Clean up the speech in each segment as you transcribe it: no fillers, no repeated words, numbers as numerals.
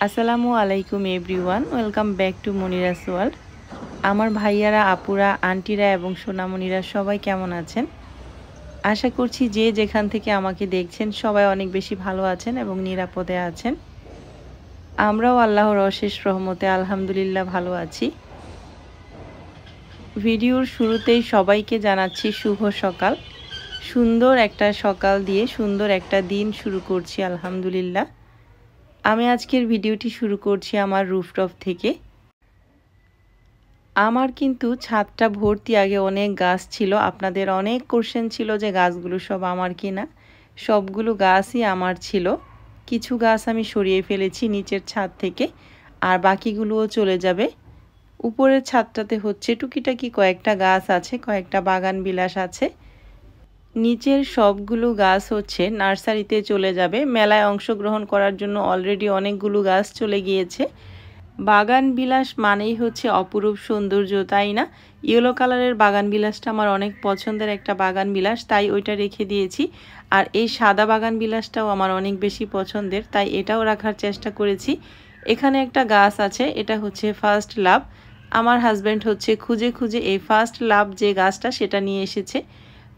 আসসালামু আলাইকুম everyone, welcome back to Monira's world. আমার ভাইয়ারা, আপুরা, আন্টিরা এবং সোনামণিরা সবাই কেমন আছেন? আশা করছি যে যেখান থেকে আমাকে দেখছেন সবাই অনেক বেশি ভালো আছেন এবং নিরাপদে আছেন। আমরাও আল্লাহর অশেষ রহমতে আলহামদুলিল্লাহ ভালো আছি। ভিডিওর শুরুতেই সবাইকে জানাচ্ছি শুভ সকাল। সুন্দর একটা সকাল দিয়ে সুন্দর একটা দিন শুরু করছি আলহামদুলিল্লাহ। আমি আজকের ভিডিওটি শুরু করছি আমার রুফটপ থেকে। আমার কিন্তু ছাদটা ভর্তি আগে অনেক গাছ ছিল। আপনাদের অনেক কোশ্চেন ছিল যে গাছগুলো সব আমার কিনা। সবগুলো গাছই আমার ছিল। কিছু গাছ আমি সরিয়ে ফেলেছি নিচের ছাদ থেকে, আর বাকিগুলোও চলে যাবে। উপরের ছাদটাতে হচ্ছে টুকিটাকি কয়েকটা গাছ আছে, কয়েকটা বাগান বিলাস আছে। নিচের সবগুলো গাছ হচ্ছে নার্সারিতে চলে যাবে। মেলায় অংশগ্রহণ করার জন্য অলরেডি অনেকগুলো গাছ চলে গিয়েছে। বাগান বিলাস মানেই হচ্ছে অপরূপ সৌন্দর্য, তাই না? ইয়েলো কালারের বাগান বিলাসটা আমার অনেক পছন্দের একটা বাগান বিলাস, তাই ওইটা রেখে দিয়েছি। আর এই সাদা বাগান বিলাসটাও আমার অনেক বেশি পছন্দের, তাই এটাও রাখার চেষ্টা করেছি। এখানে একটা গাছ আছে, এটা হচ্ছে ফার্স্ট লাভ। আমার হাজব্যান্ড হচ্ছে খুঁজে খুঁজে এই ফার্স্ট লাভ যে গাছটা সেটা নিয়ে এসেছে।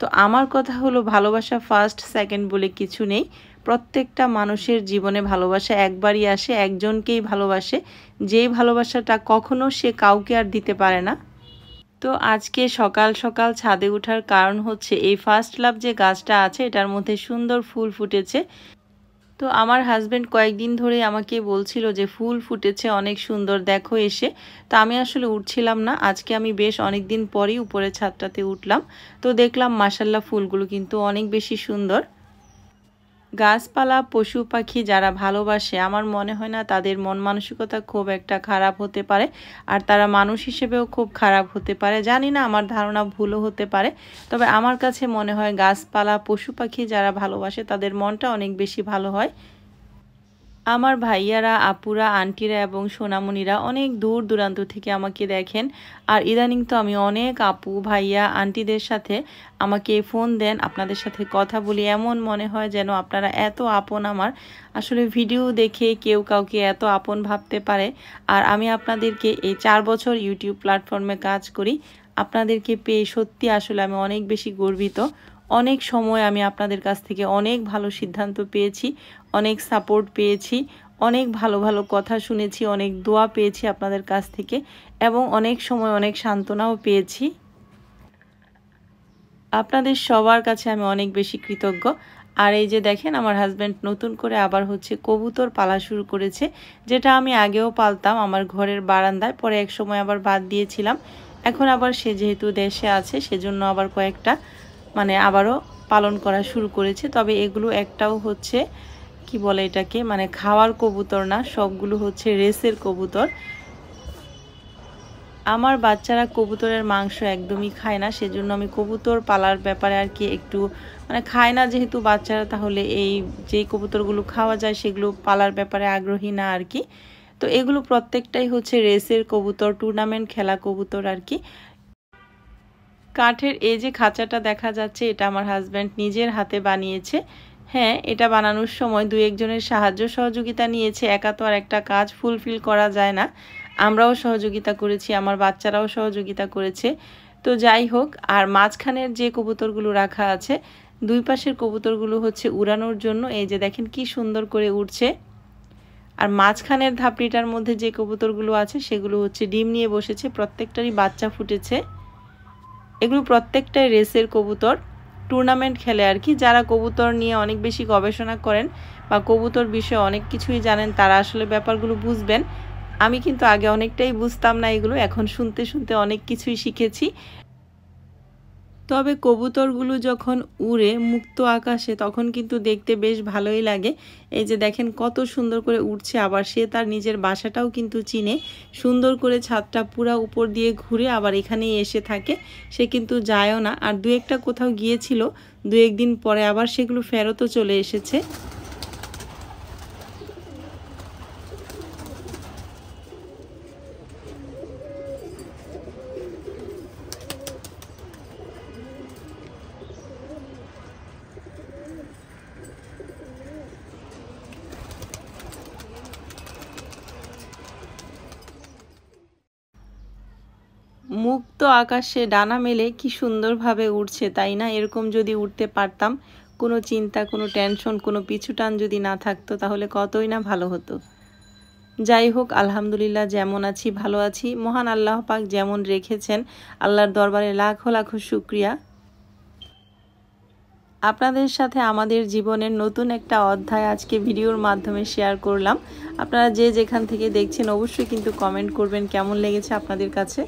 তো আমার কথা হলো, ভালোবাসা ফার্স্ট সেকেন্ড বলে কিছু নেই। প্রত্যেকটা মানুষের জীবনে ভালোবাসা একবারই আসে, একজনকেই ভালোবাসে। যেই ভালোবাসাটা কখনো সে কাউকে আর দিতে পারে না। তো আজকে সকাল সকাল ছাদে ওঠার কারণ হচ্ছে এই ফার্স্ট লাভ যে গাছটা আছে এটার মধ্যে সুন্দর ফুল ফুটেছে। তো আমার হাজব্যান্ড কয়েকদিন ধরে আমাকে বলছিল যে ফুল ফুটেছে অনেক সুন্দর, দেখো এসে। তো আমি আসলে উঠছিলাম না। আজকে আমি বেশ অনেক দিন পরেই উপরে ছাদটাতে উঠলাম। তো দেখলাম মাশাল্লাহ ফুলগুলো কিন্তু অনেক বেশি সুন্দর। গাছপালা, পশু পাখি যারা ভালোবাসে, আমার মনে হয় না তাদের মন মানসিকতা খুব একটা খারাপ হতে পারে, আর তারা মানুষ হিসেবেও খুব খারাপ হতে পারে। জানি না, আমার ধারণা ভুলও হতে পারে। তবে আমার কাছে মনে হয় গাছপালা, পশু পাখি যারা ভালোবাসে তাদের মনটা অনেক বেশি ভালো হয়। আমার ভাইয়ারা, আপুরা, আন্টিরা এবং সোনামণিরা অনেক দূর দূরান্ত থেকে আমাকে দেখেন। আর ইদানিং তো আমি অনেক আপু, ভাইয়া, আন্টিদের সাথে আমাকে ফোন দেন, আপনাদের সাথে কথা বলি। এমন মনে হয় যেন আপনারা এত আপন আমার। আসলে ভিডিও দেখে কেউ কাউকে এত আপন ভাবতে পারে। আর আমি আপনাদেরকে এই 4 বছর ইউটিউব প্ল্যাটফর্মে কাজ করি, আপনাদেরকে পেয়ে সত্যি আসলে আমি অনেক বেশি গর্বিত। অনেক সময় আমি আপনাদের কাছ থেকে অনেক ভালো সিদ্ধান্ত পেয়েছি, অনেক সাপোর্ট পেয়েছি, অনেক ভালো ভালো কথা শুনেছি, অনেক দোয়া পেয়েছি আপনাদের কাছ থেকে, এবং অনেক সময় অনেক সান্ত্বনাও পেয়েছি। আপনাদের সবার কাছে আমি অনেক বেশি কৃতজ্ঞ। আর এই যে দেখেন, আমার হাজব্যান্ড নতুন করে আবার হচ্ছে কবুতর পালা শুরু করেছে, যেটা আমি আগেও পালতাম আমার ঘরের বারান্দায়, পরে এক সময় আবার বাদ দিয়েছিলাম। এখন আবার সে যেহেতু দেশে আছে সেজন্য আবার কয়েকটা আবারও পালন করা শুরু করেছে। তবে এগুলো একটাও হচ্ছে কি বলে এটাকে, খাওয়ার কবুতর না, সবগুলো হচ্ছে রেসের কবুতর। আমার বাচ্চারা কবুতরের মাংস একদমই খায় না, সেজন্য আমি কবুতর পালার ব্যাপারে আর কি একটু খায় না যেহেতু বাচ্চারা, তাহলে এই যে কবুতরগুলো খাওয়া যায় সেগুলো পালার ব্যাপারে আগ্রহী না আর কি। তো এগুলো প্রত্যেকটাই হচ্ছে রেসের কবুতর, টুর্নামেন্ট খেলা কবুতর আর কি। কাঠের এই যে খাঁচাটা দেখা যাচ্ছে, এটা আমার হাজব্যান্ড নিজের হাতে বানিয়েছে। হ্যাঁ, এটা বানানোর সময় দু একজনের সাহায্য সহযোগিতা নিয়েছে, একা তো আর একটা কাজ ফুলফিল করা যায় না। আমরাও সহযোগিতা করেছি, আমার বাচ্চারাও সহযোগিতা করেছে। তো যাই হোক, আর মাঝখানের যে কবুতরগুলো রাখা আছে, দুই পাশের কবুতরগুলো হচ্ছে উড়ানোর জন্য। এই যে দেখেন কি সুন্দর করে উড়ছে। আর মাঝখানের ধাপড়িটার মধ্যে যে কবুতরগুলো আছে সেগুলো হচ্ছে ডিম নিয়ে বসেছে, প্রত্যেকটারই বাচ্চা ফুটেছে। এগুলো প্রত্যেকটাই রেসের কবুতর, টুর্নামেন্ট খেলে আর কি। যারা কবুতর নিয়ে অনেক বেশি গবেষণা করেন বা কবুতর বিষয়ে অনেক কিছুই জানেন, তারা আসলে ব্যাপারগুলো বুঝবেন। আমি কিন্তু আগে অনেকটাই বুঝতাম না এগুলো, এখন শুনতে শুনতে অনেক কিছুই শিখেছি। তবে কবুতরগুলো যখন উড়ে মুক্ত আকাশে তখন কিন্তু দেখতে বেশ ভালোই লাগে। এই যে দেখেন কত সুন্দর করে উঠছে, আবার সে তার নিজের বাসাটাও কিন্তু চিনে। সুন্দর করে ছাদটা পুরা উপর দিয়ে ঘুরে আবার এখানেই এসে থাকে, সে কিন্তু যায়ও না। আর দু একটা কোথাও গিয়েছিল, দু একদিন পরে আবার সেগুলো ফেরতও চলে এসেছে। মুক্ত আকাশে ডানা মেলে কি সুন্দরভাবে উড়ছে, তাই না? এরকম যদি উঠতে পারতাম, কোনো চিন্তা, কোনো টেনশন, কোনো পিছুটান যদি না থাকতো, তাহলে কতই না ভালো হতো। যাই হোক, আলহামদুলিল্লাহ যেমন আছি ভালো আছি। মহান আল্লাহ পাক যেমন রেখেছেন, আল্লাহর দরবারে লাখো লাখো শুকরিয়া। আপনাদের সাথে আমাদের জীবনের নতুন একটা অধ্যায় আজকে ভিডিওর মাধ্যমে শেয়ার করলাম। আপনারা যে যেখান থেকে দেখছেন অবশ্যই কিন্তু কমেন্ট করবেন কেমন লেগেছে আপনাদের কাছে।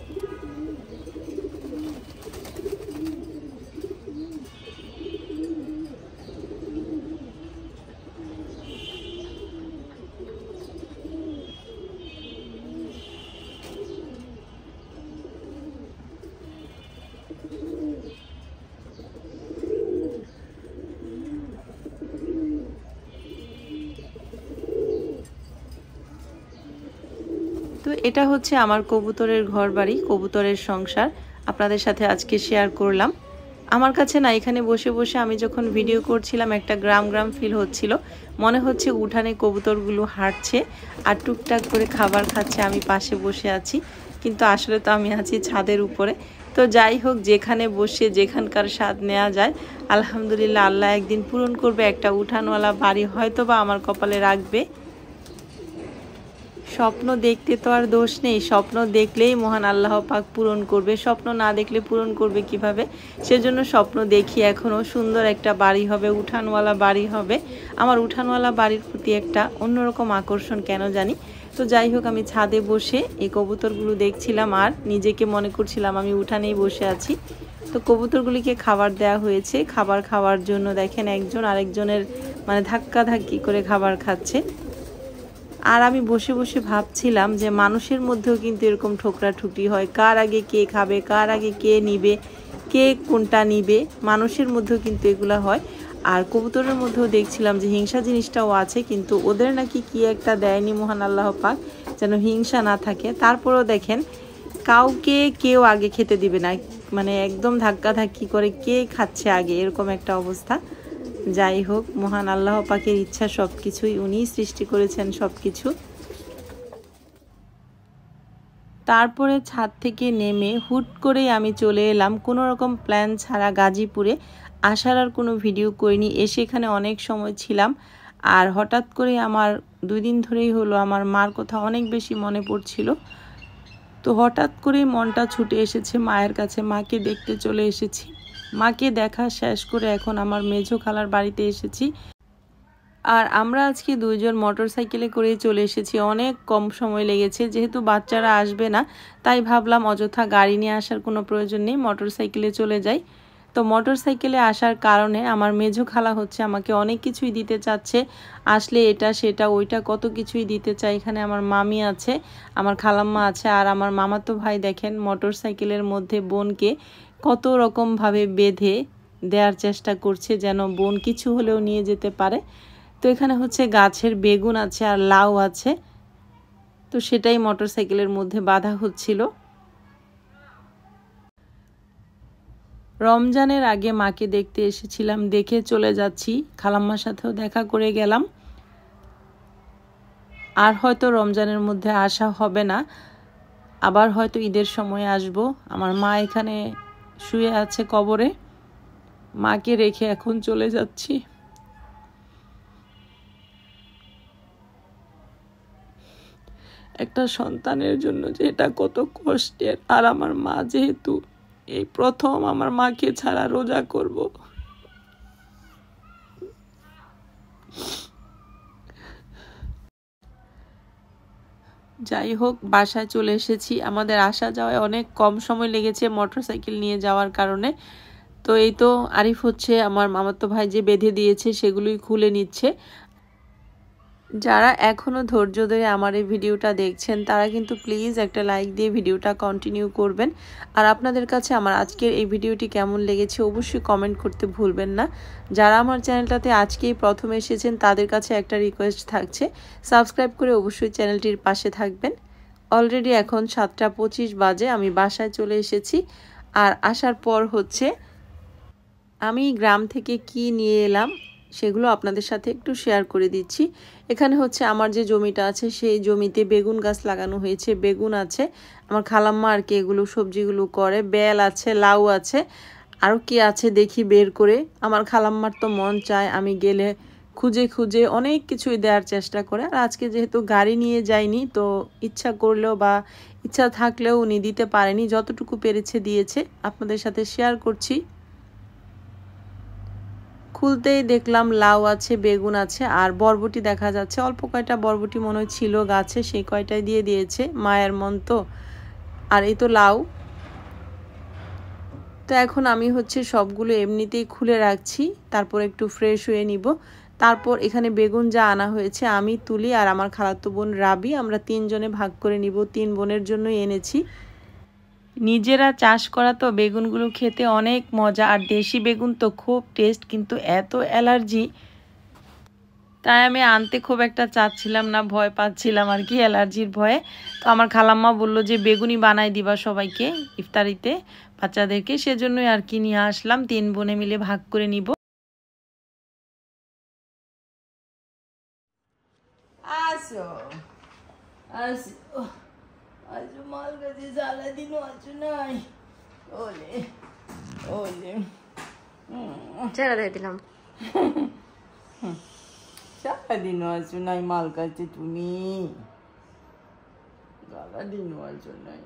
তো এটা হচ্ছে আমার কবুতরের ঘর বাড়ি, কবুতরের সংসার। আপনাদের সাথে আজকে শেয়ার করলাম। আমার কাছে না এখানে বসে বসে আমি যখন ভিডিও করছিলাম একটা গ্রাম গ্রাম ফিল হচ্ছিল। মনে হচ্ছে উঠানে কবুতরগুলো হাঁটছে আর টুকটাক করে খাবার খাচ্ছে, আমি পাশে বসে আছি। কিন্তু আসলে তো আমি আছি ছাদের উপরে। তো যাই হোক, যেখানে বসে যেখানকার স্বাদ নেওয়া যায়, আলহামদুলিল্লাহ আল্লাহ একদিন পূরণ করবে। একটা উঠানওয়ালা বাড়ি হয়তো বা আমার কপালে রাখবে। স্বপ্ন দেখতে তো আর দোষ নেই, স্বপ্ন দেখলেই মহান আল্লাহ পাক পূরণ করবে। স্বপ্ন না দেখলে পূরণ করবে কিভাবে? সেজন্য স্বপ্ন দেখি এখনও সুন্দর একটা বাড়ি হবে, উঠানওয়ালা বাড়ি হবে। আমার উঠানওয়ালা বাড়ির প্রতি একটা অন্যরকম আকর্ষণ কেন জানি। তো যাই হোক, আমি ছাদে বসে এই কবুতরগুলো দেখছিলাম আর নিজেকে মনে করছিলাম আমি উঠানেই বসে আছি। তো কবুতরগুলিকে খাবার দেওয়া হয়েছে। খাবার খাওয়ার জন্য দেখেন একজন আরেকজনের মানে ধাক্কাধাক্কি করে খাবার খাচ্ছে। আর আমি বসে বসে ভাবছিলাম যে মানুষের মধ্যেও কিন্তু এরকম ঠোকরাঠুকরি হয়, কার আগে কে খাবে, কার আগে কে নিবে, কে কোনটা নিবে, মানুষের মধ্যেও কিন্তু এগুলা হয়। আর কবুতরের মধ্যেও দেখছিলাম যে হিংসা জিনিসটাও আছে, কিন্তু ওদের নাকি কি একটা দেয়নি মহান আল্লাহ পাক যেন হিংসা না থাকে। তারপরেও দেখেন কাউকে কেউ আগে খেতে দিবে না, মানে একদম ধাক্কাধাক্কি করে কে খাচ্ছে আগে, এরকম একটা অবস্থা। যাই হোক, মহান আল্লাহ পাকের ইচ্ছা সব কিছুই, উনিই সৃষ্টি করেছেন সব কিছু। তারপরে ছাদ থেকে নেমে হুট করেই আমি চলে এলাম কোনো রকম প্ল্যান ছাড়া গাজীপুরে। আসার আর কোনো ভিডিও করিনি, এসে এখানে অনেক সময় ছিলাম। আর হঠাৎ করে আমার 2 দিন ধরেই হলো আমার মার কথা অনেক বেশি মনে পড়ছিল। তো হঠাৎ করেই মনটা ছুটে এসেছে মায়ের কাছে, মাকে দেখতে চলে এসেছি। মাকে দেখা শেষ করে এখন আমার মেঝো খালার বাড়িতে এসেছি। আর আমরা আজকে 2 জন মোটরসাইকেলে করেই চলে এসেছি। অনেক কম সময় লেগেছে, যেহেতু বাচ্চারা আসবে না তাই ভাবলাম অযথা গাড়ি নিয়ে আসার কোনো প্রয়োজন নেই, মোটরসাইকেলে চলে যাই। তো মোটরসাইকেলে আসার কারণে আমার মেঝো খালা হচ্ছে আমাকে অনেক কিছুই দিতে চাচ্ছে। আসলে এটা সেটা ওইটা কত কিছুই দিতে চায়। এখানে আমার মামি আছে, আমার খালাম্মা আছে, আর আমার মামাতো ভাই দেখেন মোটরসাইকেলের মধ্যে বোনকে কত রকমভাবে বেঁধে দেওয়ার চেষ্টা করছে যেন বোন কিছু হলেও নিয়ে যেতে পারে। তো এখানে হচ্ছে গাছের বেগুন আছে আর লাউ আছে, তো সেটাই মোটরসাইকেলের মধ্যে বাঁধা হচ্ছিল। রমজানের আগে মাকে দেখতে এসেছিলাম, দেখে চলে যাচ্ছি, খালাম্মার সাথেও দেখা করে গেলাম। আর হয়তো রমজানের মধ্যে আসা হবে না, আবার হয়তো ঈদের সময় আসব। আমার মা এখানে শুয়ে আছে কবরে, মাকে রেখে এখন চলে যাচ্ছি। একটা সন্তানের জন্য যে এটা কত কষ্টের, আর আমার মা যেহেতু এই প্রথম আমার মাকে ছাড়া রোজা করব। যাই হোক, বাসায় চলে এসেছি। আমাদের আসা যাওয়ায় অনেক কম সময় লেগেছে মোটরসাইকেল নিয়ে যাওয়ার কারণে। তো এই তো আরিফ হচ্ছে আমার মামাতো ভাই যে বেঁধে দিয়েছে সেগুলোই খুলে নিচ্ছে। যারা এখনও ধৈর্য ধরে আমার এই ভিডিওটা দেখছেন তারা কিন্তু প্লিজ একটা লাইক দিয়ে ভিডিওটা কন্টিনিউ করবেন। আর আপনাদের কাছে আমার আজকের এই ভিডিওটি কেমন লেগেছে অবশ্যই কমেন্ট করতে ভুলবেন না। যারা আমার চ্যানেলটাতে আজকেই প্রথম এসেছেন তাদের কাছে একটা রিকোয়েস্ট থাকছে, সাবস্ক্রাইব করে অবশ্যই চ্যানেলটির পাশে থাকবেন। অলরেডি এখন 7:25 বাজে, আমি বাসায় চলে এসেছি। আর আসার পর হচ্ছে আমি গ্রাম থেকে কি নিয়ে এলাম সেগুলো আপনাদের সাথে একটু শেয়ার করে দিচ্ছি। এখানে হচ্ছে আমার যে জমিটা আছে সেই জমিতে বেগুন গাছ লাগানো হয়েছে, বেগুন আছে, আমার খালাম্মা আর কি এগুলো সবজিগুলো করে, বেল আছে, লাউ আছে, আরও কি আছে দেখি বের করে। আমার খালাম্মার তো মন চায় আমি গেলে খুঁজে খুঁজে অনেক কিছুই দেওয়ার চেষ্টা করে। আর আজকে যেহেতু গাড়ি নিয়ে যায়নি, তো ইচ্ছা করলেও বা ইচ্ছা থাকলেও উনি দিতে পারেনি, যতটুকু পেরেছে দিয়েছে, আপনাদের সাথে শেয়ার করছি। খুলতেই দেখলাম লাউ আছে, বেগুন আছে, আর বরবটি দেখা যাচ্ছে। অল্প কয়টা বরবটি মনে হয় ছিল গাছে, সেই কয়টাই দিয়ে দিয়েছে, মায়ের মন তো। আর এই তো লাউ। তো এখন আমি হচ্ছে সবগুলো এমনিতেই খুলে রাখছি, তারপর একটু ফ্রেশ হয়ে নিব। তারপর এখানে বেগুন যা আনা হয়েছে আমি তুলি আর আমার খালাতো বোন রাবি, আমরা 3 জনে ভাগ করে নিব। 3 বোনের জন্যই এনেছি। নিজেরা চাষ করা তো বেগুনগুলো খেতে অনেক মজা, আর দেশি বেগুন তো খুব টেস্ট, কিন্তু এত অ্যালার্জি, তাই আমি আনতে খুব একটা চাচ্ছিলাম না, ভয় পাচ্ছিলাম আর কি, অ্যালার্জির ভয়ে। তো আমার খালাম্মা বলল যে বেগুনি বানাই দিবা সবাইকে ইফতারিতে, বাচ্চাদেরকে, সেজন্যই আর কি নিয়ে আসলাম। 3 বোনে মিলে ভাগ করে নিব। আসো আসো আসো, মাল গাছে সারাদিনও আছো নাই, ওলে ওলে চেহারা দিয়ে দিলাম। সারাদিনও আছো নাই মাল গাছে, তুমি সারাদিনও আছো নাই।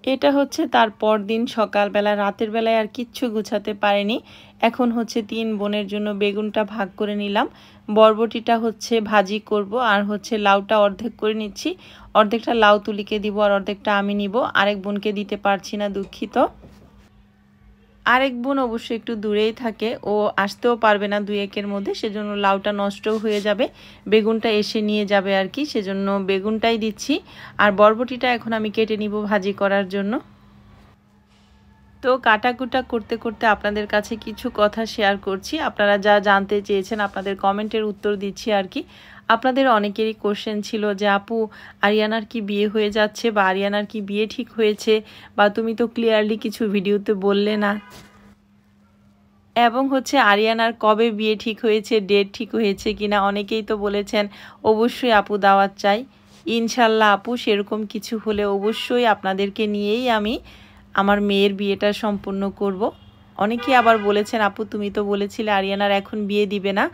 এটা হচ্ছে তার পরদিন সকালবেলা, রাতের বেলায় আর কিচ্ছু গুছাতে পারেনি। এখন হচ্ছে 3 বোনের জন্য বেগুনটা ভাগ করে নিলাম, বরবটিটা হচ্ছে ভাজি করব, আর হচ্ছে লাউটা অর্ধেক করে নিচ্ছি। অর্ধেকটা লাউ তুলিকে দিব আর অর্ধেকটা আমি নিব। আরেক বোনকে দিতে পারছি না, দুঃখিত। আরেক বোন অবশ্যই একটু দূরেই থাকে, ও আসতেও পারবে না 2-1-এর মধ্যে, সেজন্য লাউটা নষ্টও হয়ে যাবে, বেগুনটা এসে নিয়ে যাবে আর কি, সেজন্য বেগুনটাই দিচ্ছি। আর বরবটিটা এখন আমি কেটে নিব ভাজি করার জন্য। তো কাটাকুটা করতে করতে আপনাদের কাছে কিছু কথা শেয়ার করছি। আপনারা যা জানতে চেয়েছেন আপনাদের কমেন্টের উত্তর দিচ্ছি আর কি। আপনাদের অনেকেরই কোশ্চেন ছিল যে আপু আরিয়ানার কি বিয়ে হয়ে যাচ্ছে, বা আরিয়ানার কি বিয়ে ঠিক হয়েছে, বা তুমি তো ক্লিয়ারলি কিছু ভিডিওতে বললে না, এবং হচ্ছে আরিয়ানার কবে বিয়ে ঠিক হয়েছে, ডেট ঠিক হয়েছে কিনা। অনেকেই তো বলেছেন অবশ্যই আপু দাওয়াত চাই। ইনশাল্লাহ আপু, সেরকম কিছু হলে অবশ্যই আপনাদেরকে নিয়েই আমি আমার মেয়ের বিয়েটা সম্পূর্ণ করব। অনেকেই আবার বলেছেন আপু তুমি তো বলেছিলে আরিয়ানার এখন বিয়ে দিবে না,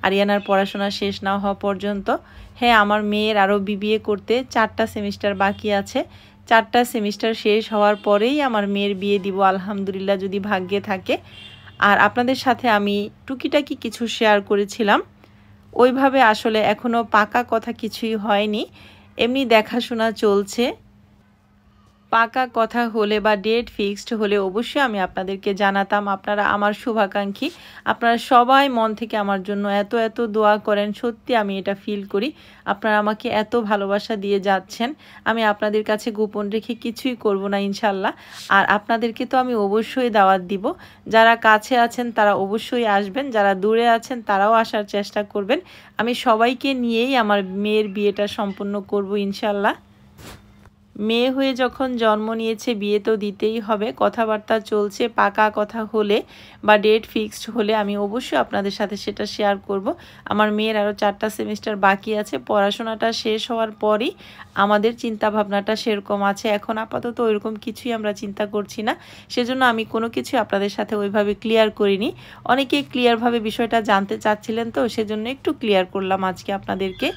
আরিয়ানার পড়াশোনা শেষ না হওয়া পর্যন্ত। হ্যাঁ, আমার মেয়ের আরও বিবিএ করতে 4টা সেমিস্টার বাকি আছে। 4টা সেমিস্টার শেষ হওয়ার পরেই আমার মেয়ের বিয়ে দিব আলহামদুলিল্লাহ, যদি ভাগ্যে থাকে। আর আপনাদের সাথে আমি টুকিটাকি কিছু শেয়ার করেছিলাম, ওইভাবে আসলে এখনও পাকা কথা কিছুই হয়নি, এমনি দেখাশোনা চলছে। পাকা কথা হলে বা ডেট ফিক্সড হলে অবশ্যই আমি আপনাদেরকে জানাতাম। আপনারা আমার শুভাকাঙ্ক্ষী, আপনারা সবাই মন থেকে আমার জন্য এত এত দোয়া করেন, সত্যি আমি এটা ফিল করি। আপনারা আমাকে এত ভালোবাসা দিয়ে যাচ্ছেন, আমি আপনাদের কাছে গোপন রেখে কিছুই করব না ইনশাল্লাহ। আর আপনাদেরকে তো আমি অবশ্যই দাওয়াত দিব। যারা কাছে আছেন তারা অবশ্যই আসবেন, যারা দূরে আছেন তারাও আসার চেষ্টা করবেন। আমি সবাইকে নিয়েই আমার মেয়ের বিয়েটা সম্পন্ন করব ইনশাল্লাহ। মেয়ে হয়ে যখন জন্ম নিয়েছে বিয়ে তো দিতেই হবে। কথাবার্তা চলছে, পাকা কথা হলে বা ডেট ফিক্সড হলে আমি অবশ্যই আপনাদের সাথে সেটা শেয়ার করব। আমার মেয়ের আরও 4টা সেমিস্টার বাকি আছে, পড়াশোনাটা শেষ হওয়ার পরই আমাদের চিন্তা ভাবনাটা সেরকম আছে। এখন আপাতত ওইরকম কিছুই আমরা চিন্তা করছি না, সেজন্য আমি কোনো কিছু আপনাদের সাথে ওইভাবে ক্লিয়ার করিনি। অনেকেই ক্লিয়ারভাবে বিষয়টা জানতে চাচ্ছিলেন, তো সেজন্য একটু ক্লিয়ার করলাম আজকে আপনাদেরকে।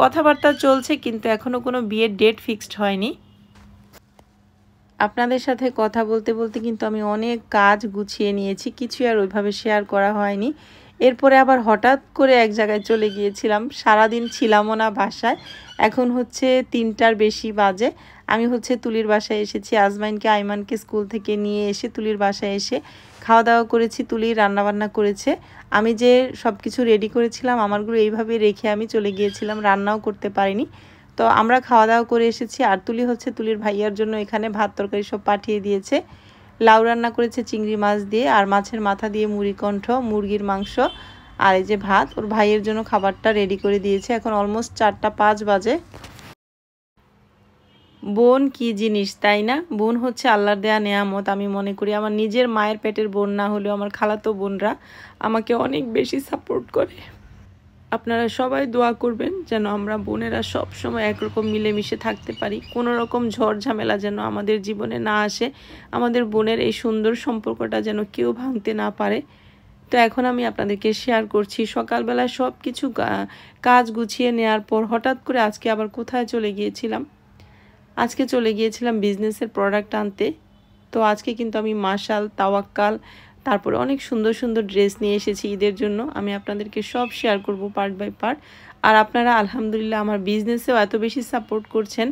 কথাবার্তা চলছে কিন্তু এখনও কোনো বিয়ের ডেট ফিক্সড হয়নি। আপনাদের সাথে কথা বলতে বলতে কিন্তু আমি অনেক কাজ গুছিয়ে নিয়েছি, কিছু আর ওইভাবে শেয়ার করা হয়নি। এরপরে আবার হঠাৎ করে এক জায়গায় চলে গিয়েছিলাম, সারাদিন ছিলামও না বাসায়। এখন হচ্ছে 3টার বেশি বাজে। আমি হচ্ছে তুলির বাসায় এসেছি, আজমাইনকে আইমানকে স্কুল থেকে নিয়ে এসে তুলির বাসায় এসে খাওয়া দাওয়া করেছি। তুলি রান্নাবান্না করেছে, আমি যে সব কিছু রেডি করেছিলাম আমারগুলো এইভাবে রেখে আমি চলে গিয়েছিলাম, রান্নাও করতে পারিনি। তো আমরা খাওয়া দাওয়া করে এসেছি। আর তুলি হচ্ছে তুলির ভাইয়ার জন্য এখানে ভাত তরকারি সব পাঠিয়ে দিয়েছে। লাউ রান্না করেছে চিংড়ি মাছ দিয়ে, আর মাছের মাথা দিয়ে মুড়িকণ্ঠ, মুরগির মাংস, আর এই যে ভাত। ওর ভাইয়ের জন্য খাবারটা রেডি করে দিয়েছে। এখন অলমোস্ট 4টা 5 বাজে। বোন কি জিনিস তাই না? বোন হচ্ছে আল্লাহর দেয়া নেয়ামত। আমি মনে করি আমার নিজের মায়ের পেটের বোন না হলেও আমার খালাতো বোনরা আমাকে অনেক বেশি সাপোর্ট করে। আপনারা সবাই দোয়া করবেন যেন আমরা বোনেরা সব সময় একরকম মিলেমিশে থাকতে পারি, কোনো রকম ঝড় ঝামেলা যেন আমাদের জীবনে না আসে, আমাদের বোনের এই সুন্দর সম্পর্কটা যেন কেউ ভাঙতে না পারে। তো এখন আমি আপনাদেরকে শেয়ার করছি সকালবেলা সব কিছু কাজ গুছিয়ে নেওয়ার পর হঠাৎ করে আজকে আবার কোথায় চলে গিয়েছিলাম। আজকে চলে গিয়েছিলাম বিজনেসের প্রোডাক্ট আনতে। তো আজকে কিন্তু আমি মাশাল, তাওয়াক্কাল, তারপরে অনেক সুন্দর সুন্দর ড্রেস নিয়ে এসেছি ঈদের জন্য। আমি আপনাদেরকে সব শেয়ার করব পার্ট বাই পার্ট। আর আপনারা আলহামদুলিল্লাহ আমার বিজনেসেও এত বেশি সাপোর্ট করছেন।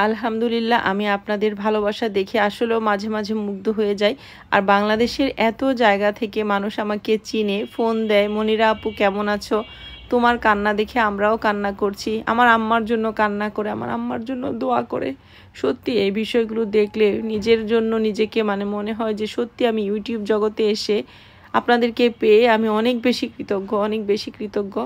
আলহামদুলিল্লাহ আমি আপনাদের ভালোবাসা দেখে আসলেও মাঝে মাঝে মুগ্ধ হয়ে যাই। আর বাংলাদেশের এত জায়গা থেকে মানুষ আমাকে চিনে, ফোন দেয়, মনিরা আপু কেমন আছো, তোমার কান্না দেখে আমরাও কান্না করছি, আমার আম্মার জন্য কান্না করে, আমার আম্মার জন্য দোয়া করে। সত্যি এই বিষয়গুলো দেখলে নিজের জন্য নিজেকে মনে হয় যে সত্যি আমি ইউটিউব জগতে এসে আপনাদেরকে পেয়ে আমি অনেক বেশি কৃতজ্ঞ, অনেক বেশি কৃতজ্ঞ।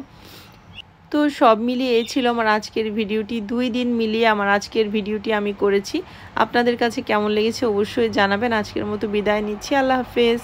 তো সব মিলিয়ে এই ছিল আমার আজকের ভিডিওটি। 2 দিন মিলিয়ে আমার আজকের ভিডিওটি আমি করেছি। আপনাদের কাছে কেমন লেগেছে অবশ্যই জানাবেন। আজকের মতো বিদায় নিচ্ছি। আল্লাহ হাফেজ।